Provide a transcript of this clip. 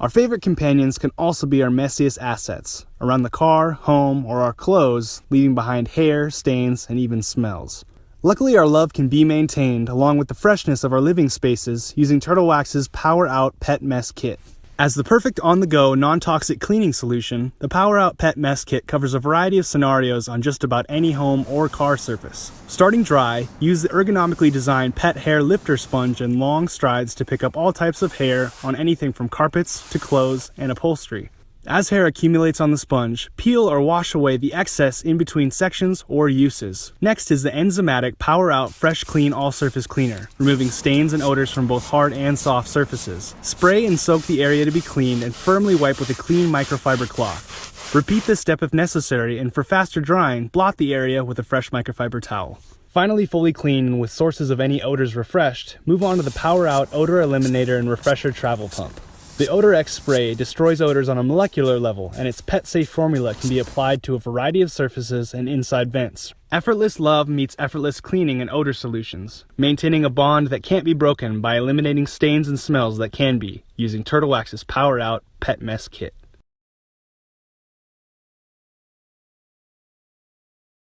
Our favorite companions can also be our messiest assets, around the car, home, or our clothes, leaving behind hair, stains, and even smells. Luckily, our love can be maintained, along with the freshness of our living spaces, using Turtle Wax's Power Out Pet Mess Kit. As the perfect on-the-go, non-toxic cleaning solution, the Power Out Pet Mess Kit covers a variety of scenarios on just about any home or car surface. Starting dry, use the ergonomically designed pet hair lifter sponge in long strides to pick up all types of hair on anything from carpets to clothes and upholstery. As hair accumulates on the sponge, peel or wash away the excess in between sections or uses. Next is the enzymatic Power Out Fresh Clean All-Surface Cleaner, removing stains and odors from both hard and soft surfaces. Spray and soak the area to be cleaned and firmly wipe with a clean microfiber cloth. Repeat this step if necessary, and for faster drying, blot the area with a fresh microfiber towel. Finally fully clean and with sources of any odors refreshed, move on to the Power Out Odor Eliminator and Refresher Travel Pump. The Odor X spray destroys odors on a molecular level, and its pet-safe formula can be applied to a variety of surfaces and inside vents. Effortless love meets effortless cleaning and odor solutions, maintaining a bond that can't be broken by eliminating stains and smells that can be, using Turtle Wax's Power Out Pet Mess Kit.